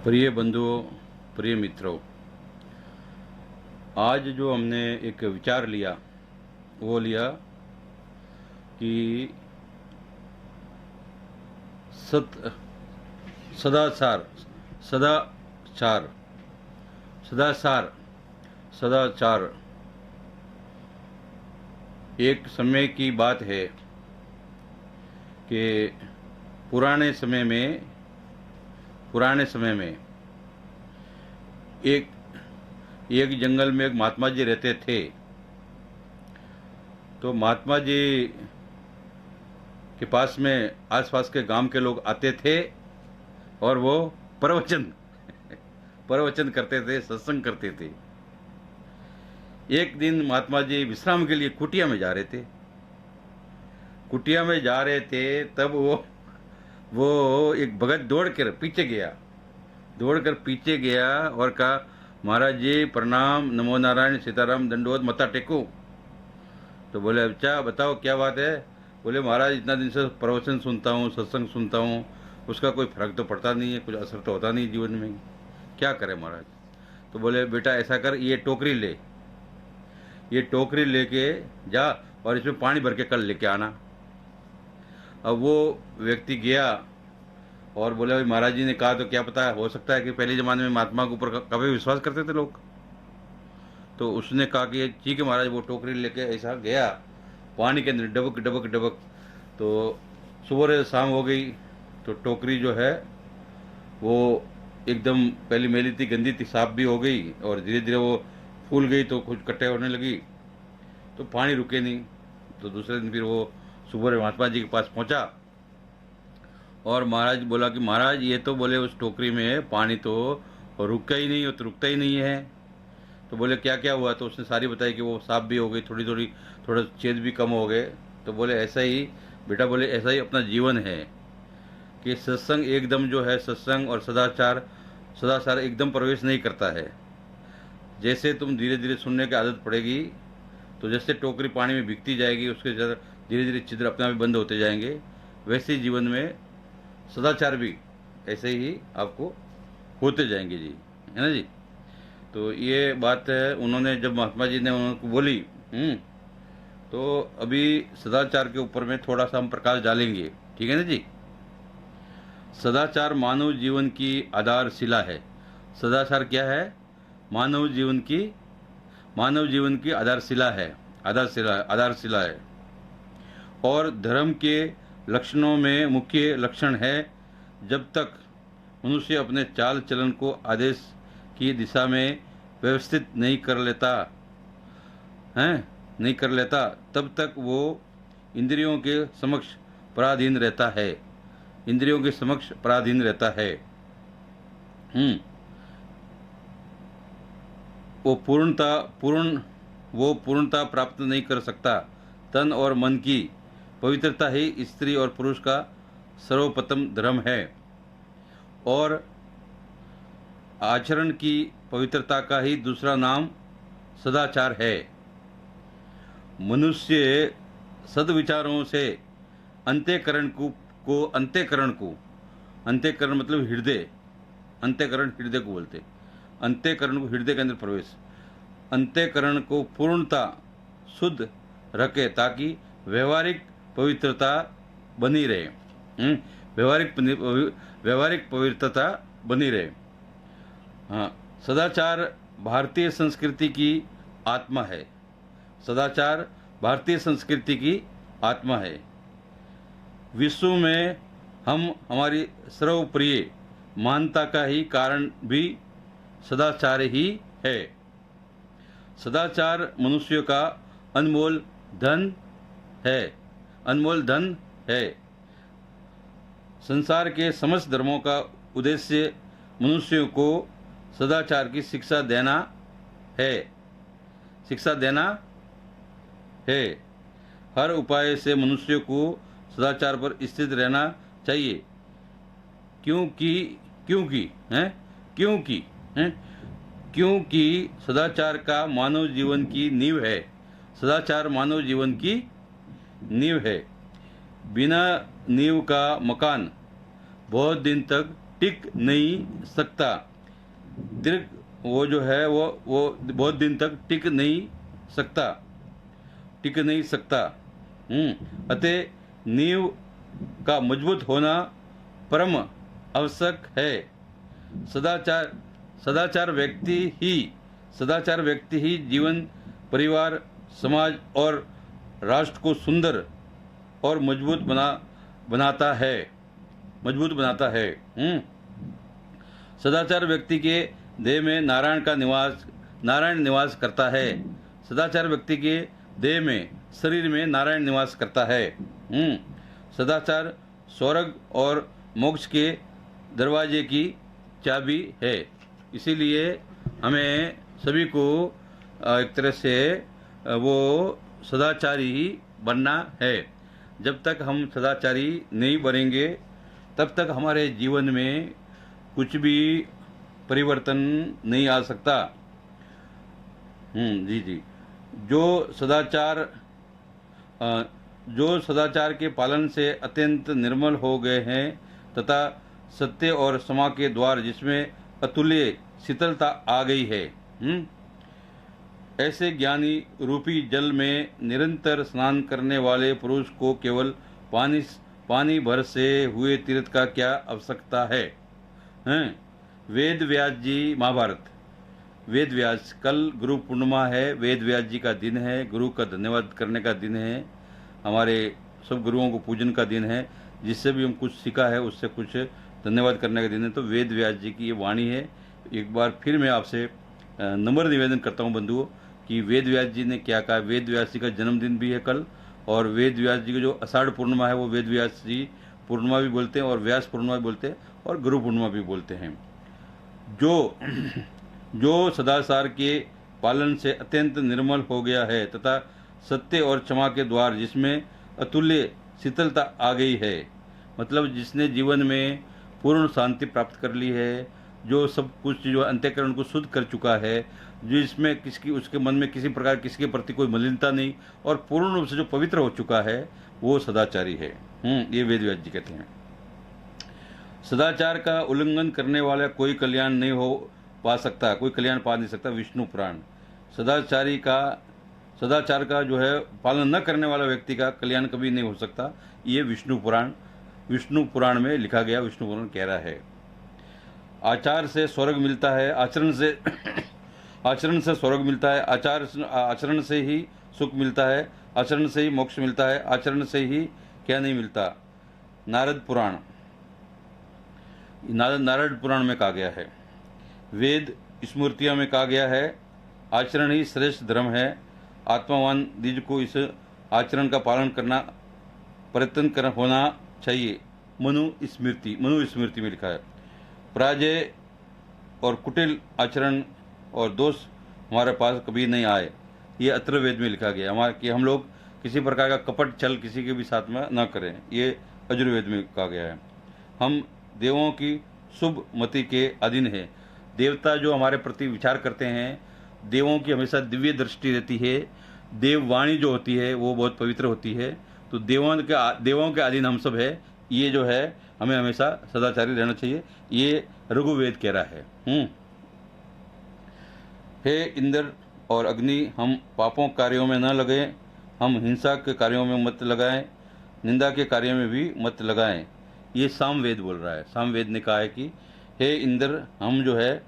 प्रिय बंधुओं, प्रिय मित्रों, आज जो हमने एक विचार लिया वो लिया कि सत सदाचार सदाचार सदाचार सदाचार एक समय की बात है कि पुराने समय में एक एक जंगल में एक महात्मा जी रहते थे। तो महात्मा जी के पास में आसपास के गांव के लोग आते थे और वो प्रवचन करते थे, सत्संग करते थे। एक दिन महात्मा जी विश्राम के लिए कुटिया में जा रहे थे। तब वो एक भगत दौड़कर पीछे गया और कहा, महाराज जी प्रणाम, नमो नारायण, सीताराम, दंडोत, मत्था टेको। तो बोले, अच्छा बताओ क्या बात है। बोले, महाराज इतना दिन से प्रवचन सुनता हूँ, सत्संग सुनता हूँ, उसका कोई फर्क तो पड़ता नहीं है, कुछ असर तो होता नहीं जीवन में, क्या करें महाराज। तो बोले, बेटा ऐसा कर, ये टोकरी लेके जा और इसमें पानी भर के कल लेके आना। अब वो व्यक्ति गया और बोले, भाई महाराज जी ने कहा तो क्या पता, हो सकता है कि पहले ज़माने में महात्मा के ऊपर कभी विश्वास करते थे लोग। तो उसने कहा कि ठीक है महाराज। वो टोकरी लेके ऐसा गया, पानी के अंदर डबक डबक डबक। तो सुबह शाम हो गई तो टोकरी जो है वो एकदम पहले मैली थी, गंदी थी, साफ भी हो गई और धीरे धीरे वो फूल गई तो कुछ कट्टे होने लगी। तो पानी रुके नहीं। तो दूसरे दिन फिर वो सुबह महात्मा जी के पास पहुंचा और महाराज बोला कि महाराज ये तो बोले उस टोकरी में पानी तो रुका ही नहीं, तो रुकता ही नहीं है। तो बोले क्या क्या हुआ। तो उसने सारी बताई कि वो साफ भी हो गई, थोड़ा छेद भी कम हो गए। तो बोले ऐसा ही बेटा, बोले ऐसा ही अपना जीवन है कि सत्संग एकदम जो है, सत्संग और सदाचार एकदम प्रवेश नहीं करता है। जैसे तुम धीरे धीरे सुनने की आदत पड़ेगी तो जैसे टोकरी पानी में भीगती जाएगी, उसके धीरे धीरे छिद्र अपने आप ही बंद होते जाएंगे। वैसे ही जीवन में सदाचार भी ऐसे ही आपको होते जाएंगे जी, है ना जी। तो ये बात है, उन्होंने जब महात्मा जी ने उनको बोली तो अभी सदाचार के ऊपर में थोड़ा सा हम प्रकाश डालेंगे, ठीक है ना जी। सदाचार मानव जीवन की आधारशिला है। सदाचार क्या है? मानव जीवन की आधारशिला है और धर्म के लक्षणों में मुख्य लक्षण है। जब तक मनुष्य अपने चाल चलन को आदेश की दिशा में व्यवस्थित नहीं कर लेता तब तक वो इंद्रियों के समक्ष पराधीन रहता है। वो पूर्णता प्राप्त नहीं कर सकता। तन और मन की पवित्रता ही स्त्री और पुरुष का सर्वप्रथम धर्म है और आचरण की पवित्रता का ही दूसरा नाम सदाचार है। मनुष्य सद्विचारों से अंतःकरण मतलब हृदय को बोलते। अंतःकरण को हृदय के अंदर प्रवेश, अंतःकरण को पूर्णता शुद्ध रखे ताकि व्यवहारिक पवित्रता बनी रहे। व्यवहारिक पवित्रता बनी रहे। हाँ, सदाचार भारतीय संस्कृति की आत्मा है। सदाचार भारतीय संस्कृति की आत्मा है। विश्व में हमारी सर्वप्रिय मान्यता का ही कारण भी सदाचार ही है। सदाचार मनुष्य का अनमोल धन है। संसार के समस्त धर्मों का उद्देश्य मनुष्य को सदाचार की शिक्षा देना है। हर उपाय से मनुष्य को सदाचार पर स्थित रहना चाहिए। क्योंकि सदाचार का मानव जीवन की नींव है। सदाचार मानव जीवन की नींव है। बिना नींव का मकान बहुत दिन तक टिक नहीं सकता। दीर्घ वो जो है वो बहुत दिन तक टिक नहीं सकता, टिक नहीं सकता। अतः नींव का मजबूत होना परम आवश्यक है। सदाचार सदाचार व्यक्ति ही सदाचार व्यक्ति ही जीवन, परिवार, समाज और राष्ट्र को सुंदर और बनाता है, मजबूत बनाता है। सदाचार व्यक्ति के देह में नारायण निवास करता है। सदाचार व्यक्ति के देह में, शरीर में नारायण निवास करता है। सदाचार स्वर्ग और मोक्ष के दरवाजे की चाबी है। इसीलिए हमें सभी को एक तरह से वो सदाचारी बनना है। जब तक हम सदाचारी नहीं बनेंगे तब तक हमारे जीवन में कुछ भी परिवर्तन नहीं आ सकता। जी जी। जो सदाचार के पालन से अत्यंत निर्मल हो गए हैं तथा सत्य और क्षमा के द्वार जिसमें अतुल्य शीतलता आ गई है, ऐसे ज्ञानी रूपी जल में निरंतर स्नान करने वाले पुरुष को केवल पानी भर से हुए तीर्थ का क्या आवश्यकता है। वेद व्यास जी, महाभारत। वेद व्यास, कल गुरु पूर्णिमा है, वेद व्यास जी का दिन है, गुरु का धन्यवाद करने का दिन है, हमारे सब गुरुओं को पूजन का दिन है, जिससे भी हम कुछ सीखा है उससे कुछ धन्यवाद करने का दिन है। तो वेद व्यास जी की ये वाणी है। एक बार फिर मैं आपसे नम्र निवेदन करता हूँ बंधुओं कि वेद व्यास जी ने क्या कहा। वेद व्यास जी का जन्मदिन भी है कल, और वेद व्यास जी की जो आषाढ़ पूर्णिमा है वो वेद व्यास जी पूर्णिमा भी बोलते हैं और व्यास पूर्णिमा भी बोलते हैं और गुरु पूर्णिमा भी बोलते हैं। जो सदाचार के पालन से अत्यंत निर्मल हो गया है तथा सत्य और क्षमा के द्वार जिसमें अतुल्य शीतलता आ गई है, मतलब जिसने जीवन में पूर्ण शांति प्राप्त कर ली है, जो सब कुछ जो अंतःकरण को शुद्ध कर चुका है, जो इसमें उसके मन में किसी प्रकार किसी के प्रति कोई मलिनता नहीं और पूर्ण रूप से जो पवित्र हो चुका है, वो सदाचारी है। ये वेद व्यास जी कहते हैं। सदाचार का उल्लंघन करने वाला कोई कल्याण नहीं हो पा सकता, कोई कल्याण पा नहीं सकता। विष्णु पुराण। सदाचार का जो है पालन न करने वाला व्यक्ति का कल्याण कभी नहीं हो सकता। ये विष्णु पुराण में लिखा गया, विष्णु पुराण कह रहा है। आचार से स्वर्ग मिलता है, आचरण से स्वर्ग मिलता है, आचरण से ही सुख मिलता है, आचरण से ही मोक्ष मिलता है, आचरण से ही क्या नहीं मिलता। नारद पुराण में कहा गया है। वेद स्मृतियों में कहा गया है, आचरण ही श्रेष्ठ धर्म है। आत्मावान द्विज को इस आचरण का पालन करना प्रयत्न होना चाहिए। मनु स्मृति में लिखा है। पराजय और कुटिल आचरण और दोष हमारे पास कभी नहीं आए, ये अथर्ववेद में लिखा गया है कि हम लोग किसी प्रकार का कपट छल किसी के भी साथ में न करें, ये यजुर्वेद में कहा गया है। हम देवों की शुभ मति के अधीन है। देवता जो हमारे प्रति विचार करते हैं, देवों की हमेशा दिव्य दृष्टि रहती है। देववाणी जो होती है वो बहुत पवित्र होती है। तो देवों के अधीन हम सब है। ये जो है हमें हमेशा सदाचारी रहना चाहिए, ये ऋग्वेद कह रहा है। हे इंद्र और अग्नि, हम पापों कार्यों में न लगे, हम हिंसा के कार्यों में मत लगाएं, निंदा के कार्यों में भी मत लगाएं। ये सामवेद बोल रहा है। सामवेद ने कहा है कि हे इंद्र, हम जो है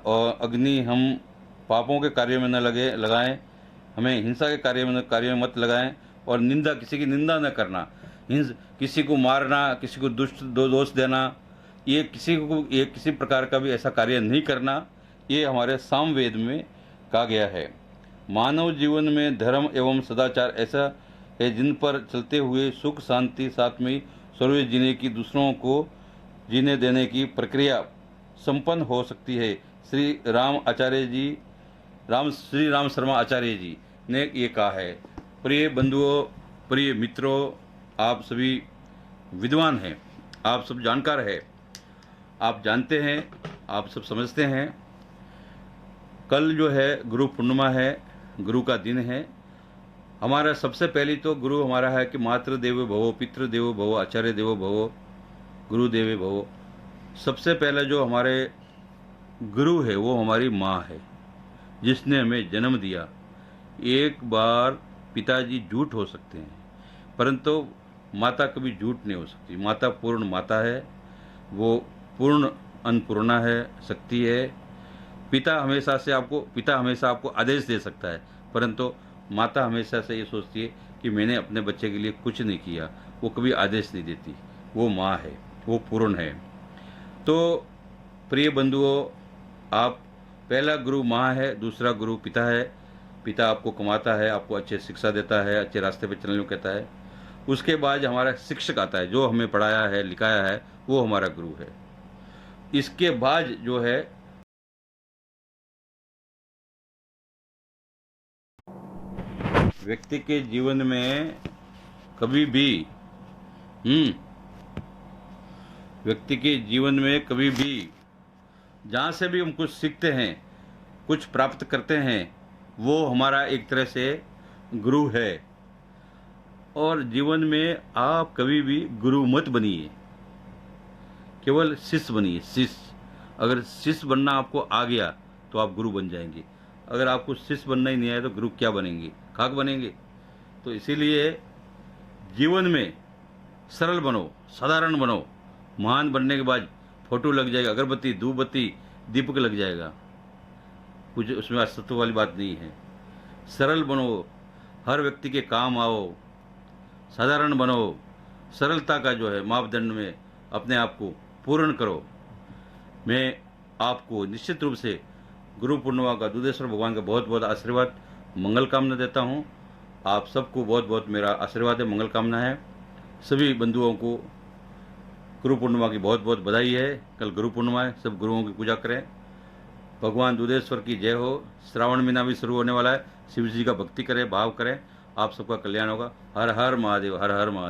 और अग्नि, हम पापों के कार्यों में न लगाएं, हमें हिंसा के कार्यों में मत लगाएं, और किसी की निंदा न करना, किसी को मारना, किसी को दोष देना, ये किसी प्रकार का भी ऐसा कार्य नहीं करना। ये हमारे सामवेद में कहा गया है। मानव जीवन में धर्म एवं सदाचार ऐसा है जिन पर चलते हुए सुख शांति साथ में सर्व जीने की, दूसरों को जीने देने की प्रक्रिया संपन्न हो सकती है। श्री राम शर्मा आचार्य जी ने ये कहा है। प्रिय बंधुओं, प्रिय मित्रों, आप सभी विद्वान हैं, आप सब जानकार हैं, आप जानते हैं, आप सब समझते हैं। कल जो है गुरु पूर्णिमा है, गुरु का दिन है। हमारा सबसे पहले तो गुरु हमारा है कि मातृ देवो भवो, पितृ देवो भवो, आचार्य देवो भवो, गुरु देवो भवो। सबसे पहले जो हमारे गुरु है वो हमारी माँ है, जिसने हमें जन्म दिया। एक बार पिताजी झूठ हो सकते हैं, परंतु माता कभी झूठ नहीं हो सकती। माता पूर्ण माता है, वो पूर्ण अन्नपूर्णा है, शक्ति है। पिता हमेशा आपको आदेश दे सकता है, परंतु माता हमेशा से ये सोचती है कि मैंने अपने बच्चे के लिए कुछ नहीं किया। वो कभी आदेश नहीं देती। वो माँ है, वो पूर्ण है। तो प्रिय बंधुओं, आप, पहला गुरु माँ है, दूसरा गुरु पिता है। पिता आपको कमाता है, आपको अच्छे शिक्षा देता है, अच्छे रास्ते पर चलने को कहता है। उसके बाद हमारा शिक्षक आता है, जो हमें पढ़ाया है, लिखाया है, वो हमारा गुरु है। इसके बाद जो है व्यक्ति के जीवन में कभी भी व्यक्ति के जीवन में कभी भी जहाँ से भी हम कुछ सीखते हैं, कुछ प्राप्त करते हैं, वो हमारा एक तरह से गुरु है। और जीवन में आप कभी भी गुरु मत बनिए, केवल शिष्य बनिए। शिष्य, अगर शिष्य बनना आपको आ गया तो आप गुरु बन जाएंगे। अगर आपको शिष्य बनना ही नहीं आया तो गुरु क्या बनेंगे? खाक बनेंगे। तो इसीलिए जीवन में सरल बनो, साधारण बनो। महान बनने के बाद फोटो लग जाएगा, अगरबत्ती, धूपबत्ती, दीपक लग जाएगा, कुछ उसमें अस्तित्व वाली बात नहीं है। सरल बनो, हर व्यक्ति के काम आओ, साधारण बनो। सरलता का जो है मापदंड में अपने आप को पूर्ण करो। मैं आपको निश्चित रूप से गुरु पूर्णिमा का, दुधेश्वर भगवान का बहुत बहुत आशीर्वाद, मंगल कामना देता हूँ। आप सबको बहुत बहुत मेरा आशीर्वाद है, मंगल कामना है। सभी बंधुओं को गुरु पूर्णिमा की बहुत बहुत बधाई है। कल गुरु पूर्णिमा है, सब गुरुओं की पूजा करें। भगवान दुधेश्वर की जय हो। श्रावण महीना भी शुरू होने वाला है, शिव जी का भक्ति करें, भाव करें, आप सबका कल्याण होगा। हर हर महादेव, हर हर महादेव।